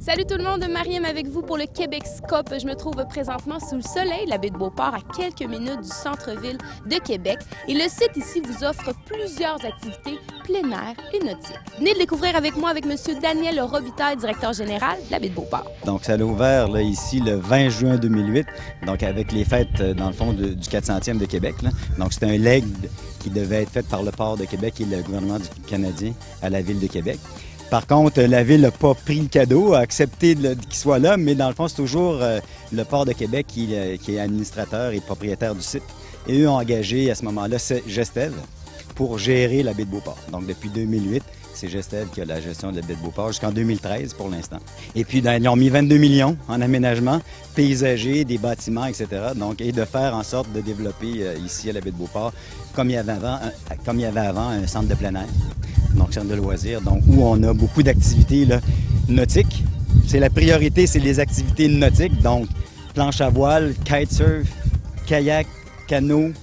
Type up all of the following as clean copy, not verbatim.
Salut tout le monde, Mariam avec vous pour le Québec Scope. Je me trouve présentement sous le soleil de la baie de Beauport, à quelques minutes du centre-ville de Québec. Et le site ici vous offre plusieurs activités plein air et nautiques. Venez de découvrir avec moi avec M. Daniel Robitaille, directeur général de la baie de Beauport. Donc, ça a ouvert là, ici le 20 juin 2008, donc avec les fêtes, dans le fond, du 400e de Québec. Là. Donc, c'est un legs qui devait être fait par le port de Québec et le gouvernement canadien à la ville de Québec. Par contre, la ville n'a pas pris le cadeau, a accepté qu'il soit là, mais dans le fond, c'est toujours le port de Québec qui est administrateur et propriétaire du site. Et eux ont engagé à ce moment-là Gestev pour gérer la baie de Beauport. Donc, depuis 2008, c'est Gestev qui a la gestion de la baie de Beauport jusqu'en 2013 pour l'instant. Et puis, ils ont mis 22 millions en aménagement paysager, des bâtiments, etc. Donc, et de faire en sorte de développer ici à la baie de Beauport, comme il y avait avant, un centre de plein air. Donc, centre de loisirs, donc, où on a beaucoup d'activités nautiques. C'est la priorité, c'est les activités nautiques, donc planche à voile, kitesurf, kayak, canot,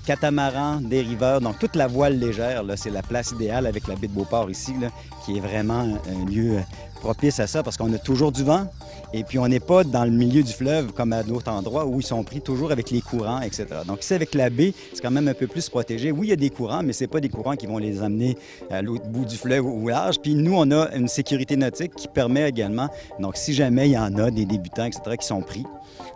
catamaran, dériveur, donc toute la voile légère, c'est la place idéale avec la baie de Beauport ici, là, qui est vraiment un lieu propice à ça parce qu'on a toujours du vent et puis on n'est pas dans le milieu du fleuve comme à d'autres endroits où ils sont pris toujours avec les courants, etc. Donc ici, avec la baie, c'est quand même un peu plus protégé. Oui, il y a des courants, mais c'est pas des courants qui vont les amener à l'autre bout du fleuve ou large. Puis nous, on a une sécurité nautique qui permet également, donc si jamais il y en a des débutants, etc., qui sont pris,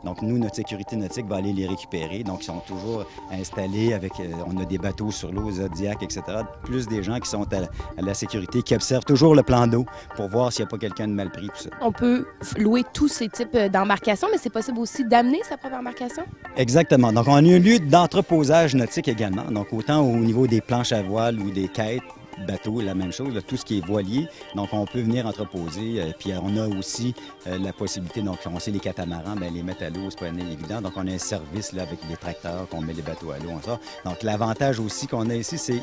donc nous, notre sécurité nautique va aller les récupérer. Donc ils sont toujours installés avec, on a des bateaux sur l'eau, Zodiac, etc. Plus des gens qui sont à la sécurité, qui observent toujours le plan d'eau pour voir s'il n'y a pas quelqu'un de mal pris, tout ça. On peut louer tous ces types d'embarcations, mais c'est possible aussi d'amener sa propre embarcation? Exactement. Donc, on a un lieu d'entreposage nautique également. Donc, autant au niveau des planches à voile ou des quêtes, bateaux, la même chose, là, tout ce qui est voilier. Donc, on peut venir entreposer. Puis, on a aussi la possibilité, donc, on sait les catamarans, bien, les mettre à l'eau, c'est pas évident. Donc, on a un service là, avec des tracteurs qu'on met les bateaux à l'eau, on sort. Donc, l'avantage aussi qu'on a ici, c'est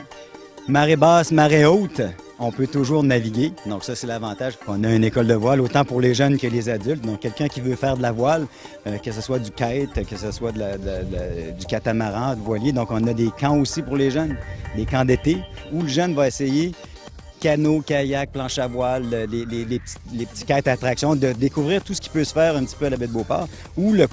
marée basse, marée haute, on peut toujours naviguer. Donc ça, c'est l'avantage. On a une école de voile, autant pour les jeunes que les adultes. Donc quelqu'un qui veut faire de la voile, que ce soit du kite, que ce soit du catamaran, de voilier. Donc on a des camps aussi pour les jeunes, des camps d'été, où le jeune va essayer canot, kayak, planche à voile, les petits kites à attraction, de découvrir tout ce qui peut se faire un petit peu à la baie de Beauport, ou le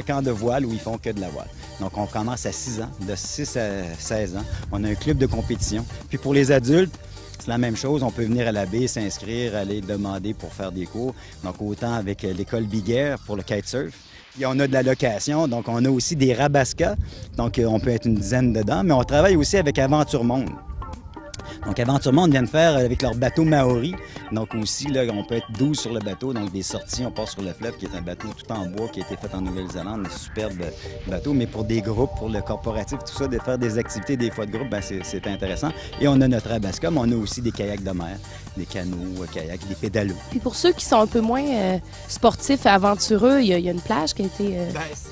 camp de voile où ils font que de la voile. Donc, on commence à 6 ans, de 6 à 16 ans. On a un club de compétition. Puis pour les adultes, c'est la même chose. On peut venir à la baie, s'inscrire, aller demander pour faire des cours. Donc, autant avec l'école Biguerre pour le kitesurf. Puis on a de la location, donc on a aussi des rabascas. Donc, on peut être une dizaine dedans. Mais on travaille aussi avec Aventure Monde. Donc, Aventure Monde vient de faire avec leur bateau Maori. Donc, aussi, là, on peut être 12 sur le bateau. Donc, des sorties, on part sur le fleuve, qui est un bateau tout en bois, qui a été fait en Nouvelle-Zélande. Un superbe bateau. Mais pour des groupes, pour le corporatif, tout ça, de faire des activités, des fois de groupe, bien, c'est intéressant. Et on a notre rabasca, mais on a aussi des kayaks de mer, des canots, kayaks, des pédalos. Puis pour ceux qui sont un peu moins sportifs et aventureux, il y a une plage qui a été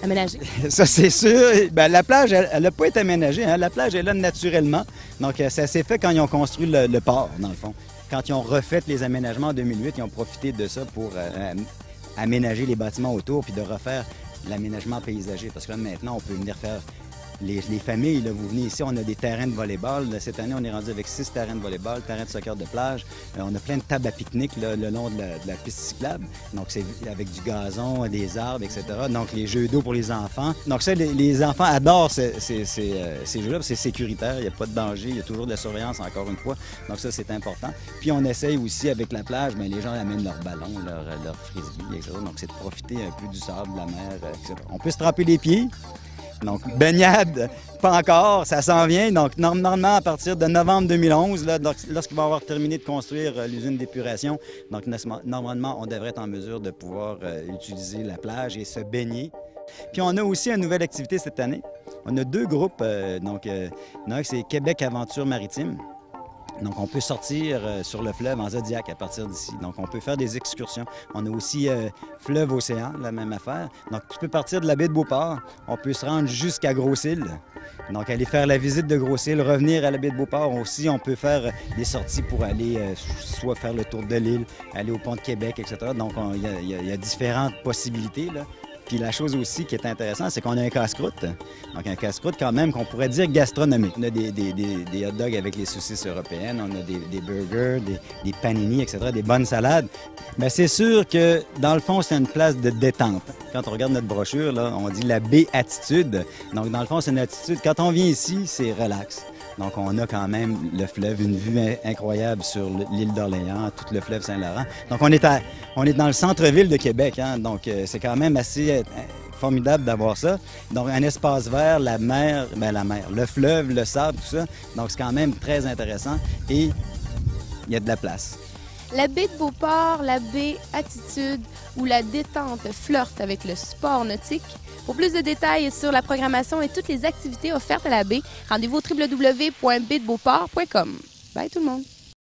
aménagée. Ça, c'est sûr. Bien, la plage, elle n'a pas été aménagée. Hein? La plage est là naturellement. Donc, ça s'est fait quand ils ont construit le port, dans le fond. Quand ils ont refait les aménagements en 2008, ils ont profité de ça pour aménager les bâtiments autour puis de refaire l'aménagement paysager. Parce que là, maintenant, on peut venir faire les familles. Là, vous venez ici, on a des terrains de volleyball. Là, cette année, on est rendu avec 6 terrains de volleyball, terrains de soccer de plage. On a plein de tables à pique-nique là, le long de la piste cyclable. Donc, c'est avec du gazon, des arbres, etc. Donc, les jeux d'eau pour les enfants. Donc, ça, les enfants adorent ces jeux-là. C'est sécuritaire, il n'y a pas de danger, il y a toujours de la surveillance, encore une fois. Donc, ça, c'est important. Puis, on essaye aussi avec la plage, bien, les gens amènent leurs ballons, leur frisbee, etc. Donc, c'est de profiter un peu du sable, de la mer, etc. On peut se tremper les pieds. Donc, baignade, pas encore, ça s'en vient. Donc, normalement, à partir de novembre 2011, lorsqu'on va avoir terminé de construire l'usine d'épuration, donc normalement, on devrait être en mesure de pouvoir utiliser la plage et se baigner. Puis, on a aussi une nouvelle activité cette année. On a 2 groupes. C'est Québec Aventure Maritime. Donc, on peut sortir sur le fleuve en Zodiac à partir d'ici. Donc, on peut faire des excursions. On a aussi fleuve-océan, la même affaire. Donc, tu peux partir de la baie de Beauport. On peut se rendre jusqu'à Gros-Île. Donc, aller faire la visite de Gros-Île, revenir à la baie de Beauport. Aussi, on peut faire des sorties pour aller soit faire le tour de l'île, aller au pont de Québec, etc. Donc, il y a différentes possibilités, là. Puis la chose aussi qui est intéressante, c'est qu'on a un casse-croûte. Donc un casse-croûte quand même qu'on pourrait dire gastronomique. On a des hot dogs avec les saucisses européennes, on a des burgers, des panini, etc., des bonnes salades. Mais c'est sûr que dans le fond, c'est une place de détente. Quand on regarde notre brochure, là, on dit la baie attitude. Donc dans le fond, c'est une attitude. Quand on vient ici, c'est relax. Donc, on a quand même le fleuve, une vue incroyable sur l'île d'Orléans, tout le fleuve Saint-Laurent. Donc, on est dans le centre-ville de Québec, hein? Donc, c'est quand même assez formidable d'avoir ça. Donc, un espace vert, la mer, le fleuve, le sable, tout ça. Donc, c'est quand même très intéressant et il y a de la place. La baie de Beauport, la baie Attitude ou la détente flirte avec le sport nautique. Pour plus de détails sur la programmation et toutes les activités offertes à la baie, rendez-vous au www.baiedebeauport.com. Bye tout le monde!